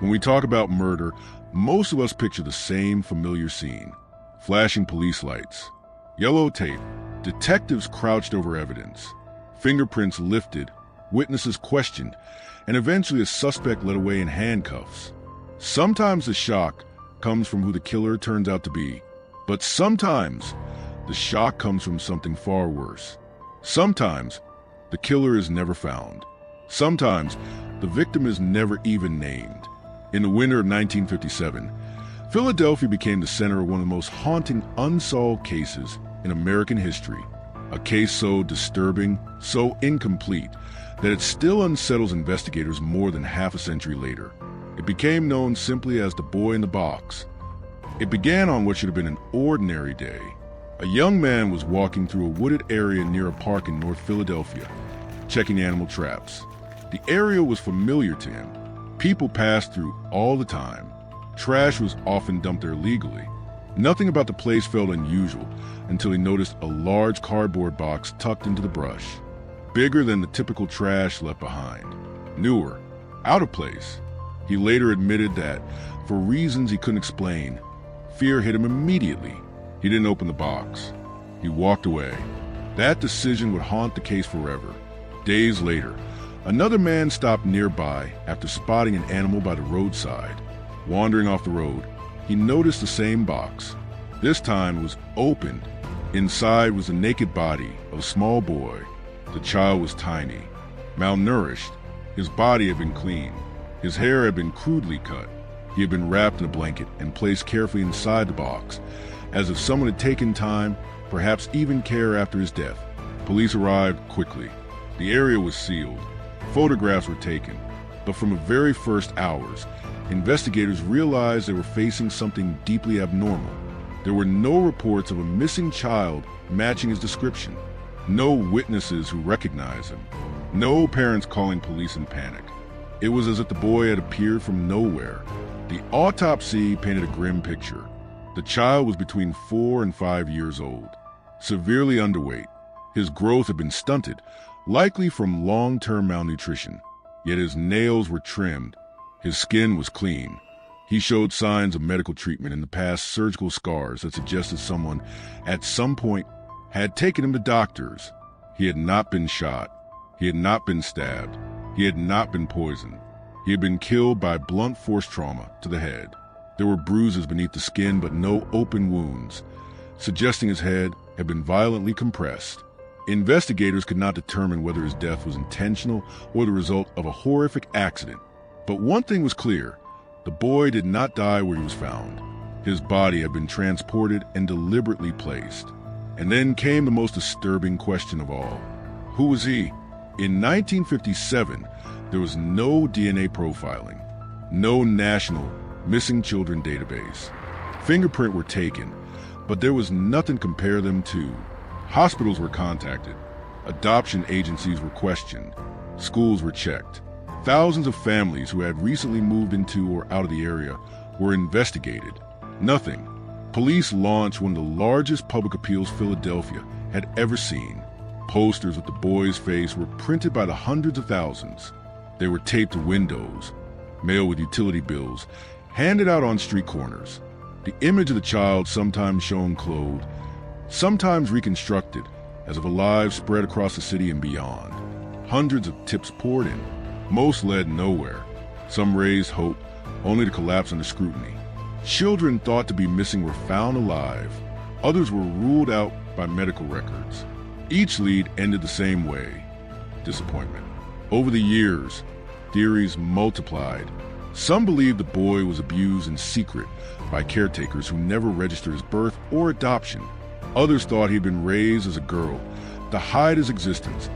When we talk about murder, most of us picture the same familiar scene. Flashing police lights, yellow tape, detectives crouched over evidence, fingerprints lifted, witnesses questioned, and eventually a suspect led away in handcuffs. Sometimes the shock comes from who the killer turns out to be, but sometimes the shock comes from something far worse. Sometimes the killer is never found. Sometimes the victim is never even named. In the winter of 1957, Philadelphia became the center of one of the most haunting unsolved cases in American history. A case so disturbing, so incomplete, that it still unsettles investigators more than half a century later. It became known simply as the boy in the box. It began on what should have been an ordinary day. A young man was walking through a wooded area near a park in North Philadelphia, checking animal traps. The area was familiar to him. People passed through all the time. Trash was often dumped there illegally. Nothing about the place felt unusual until he noticed a large cardboard box tucked into the brush, bigger than the typical trash left behind. Newer, out of place. He later admitted that, for reasons he couldn't explain, fear hit him immediately. He didn't open the box. He walked away. That decision would haunt the case forever. Days later, another man stopped nearby after spotting an animal by the roadside. Wandering off the road, he noticed the same box. This time it was opened. Inside was the naked body of a small boy. The child was tiny, malnourished. His body had been cleaned. His hair had been crudely cut. He had been wrapped in a blanket and placed carefully inside the box, as if someone had taken time, perhaps even care after his death. Police arrived quickly. The area was sealed. Photographs were taken. But from the very first hours, investigators realized they were facing something deeply abnormal. There were no reports of a missing child matching his description. No witnesses who recognized him. No parents calling police in panic. It was as if the boy had appeared from nowhere. The autopsy painted a grim picture. The child was between 4 and 5 years old, severely underweight. His growth had been stunted, likely from long-term malnutrition. Yet his nails were trimmed. His skin was clean. He showed signs of medical treatment in the past, surgical scars that suggested someone, at some point, had taken him to doctors. He had not been shot. He had not been stabbed. He had not been poisoned. He had been killed by blunt force trauma to the head. There were bruises beneath the skin, but no open wounds, suggesting his head had been violently compressed. Investigators could not determine whether his death was intentional or the result of a horrific accident. But one thing was clear: the boy did not die where he was found. His body had been transported and deliberately placed. And then came the most disturbing question of all. Who was he? In 1957, there was no DNA profiling, no national missing children database. Fingerprints were taken, but there was nothing to compare them to. Hospitals were contacted. Adoption agencies were questioned. Schools were checked. Thousands of families who had recently moved into or out of the area were investigated. Nothing. Police launched one of the largest public appeals Philadelphia had ever seen. Posters with the boy's face were printed by the hundreds of thousands. They were taped to windows, mailed with utility bills, handed out on street corners. The image of the child sometimes shown clothed, sometimes reconstructed, as if alive, spread across the city and beyond. Hundreds of tips poured in. Most led nowhere. Some raised hope, only to collapse under scrutiny. Children thought to be missing were found alive. Others were ruled out by medical records. Each lead ended the same way: disappointment. Over the years, theories multiplied. Some believed the boy was abused in secret by caretakers who never registered his birth or adoption. Others thought he'd been raised as a girl to hide his existence,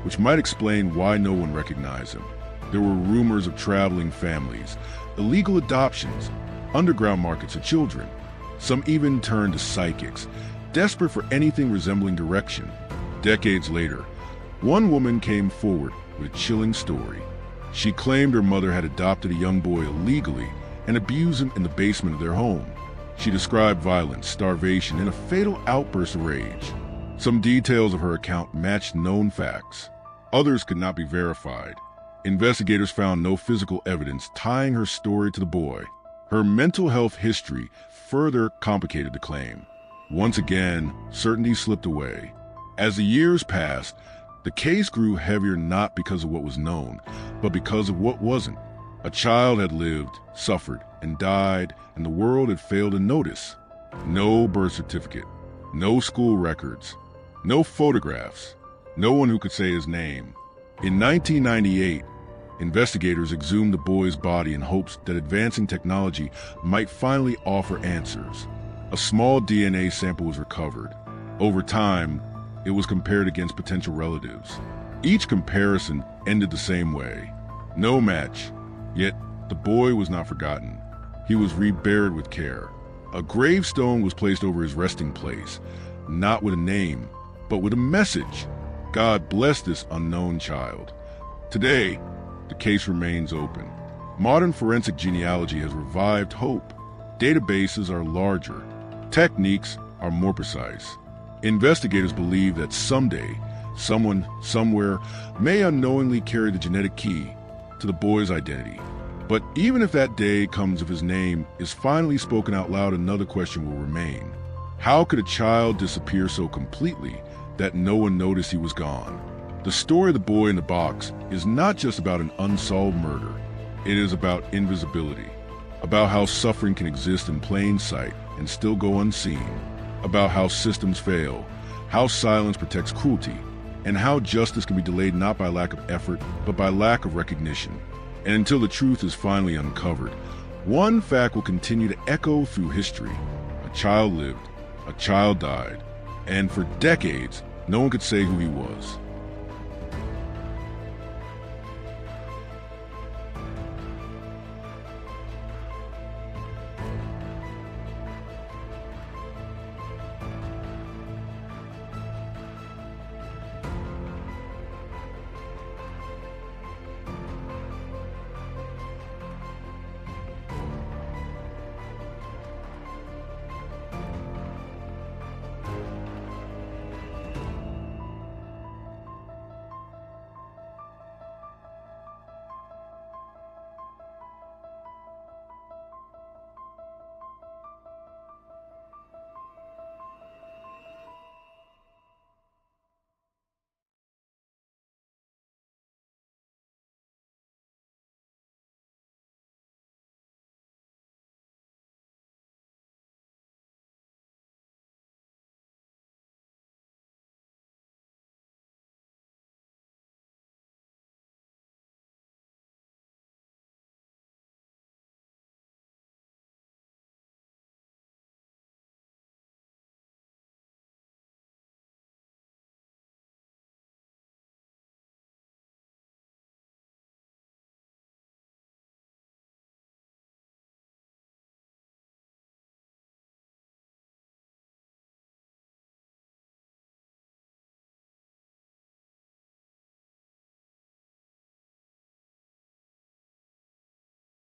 which might explain why no one recognized him. There were rumors of traveling families, illegal adoptions, underground markets of children. Some even turned to psychics, desperate for anything resembling direction. Decades later, one woman came forward with a chilling story. She claimed her mother had adopted a young boy illegally and abused him in the basement of their home. She described violence, starvation, and a fatal outburst of rage. Some details of her account matched known facts. Others could not be verified. Investigators found no physical evidence tying her story to the boy. Her mental health history further complicated the claim. Once again, certainty slipped away. As the years passed, the case grew heavier not because of what was known, but because of what wasn't. A child had lived, suffered, and died, and the world had failed to notice. No birth certificate, no school records, no photographs, no one who could say his name. In 1998, investigators exhumed the boy's body in hopes that advancing technology might finally offer answers. A small DNA sample was recovered. Over time, it was compared against potential relatives. Each comparison ended the same way. No match. Yet, the boy was not forgotten. He was reburied with care. A gravestone was placed over his resting place, not with a name, but with a message. God bless this unknown child. Today, the case remains open. Modern forensic genealogy has revived hope. Databases are larger. Techniques are more precise. Investigators believe that someday, someone, somewhere, may unknowingly carry the genetic key to the boy's identity. But even if that day comes if his name is finally spoken out loud, another question will remain. How could a child disappear so completely that no one noticed he was gone? The story of the boy in the box is not just about an unsolved murder. It is about invisibility, about how suffering can exist in plain sight and still go unseen, about how systems fail, how silence protects cruelty, and how justice can be delayed not by lack of effort, but by lack of recognition. And until the truth is finally uncovered, one fact will continue to echo through history. A child lived, a child died, and for decades, no one could say who he was.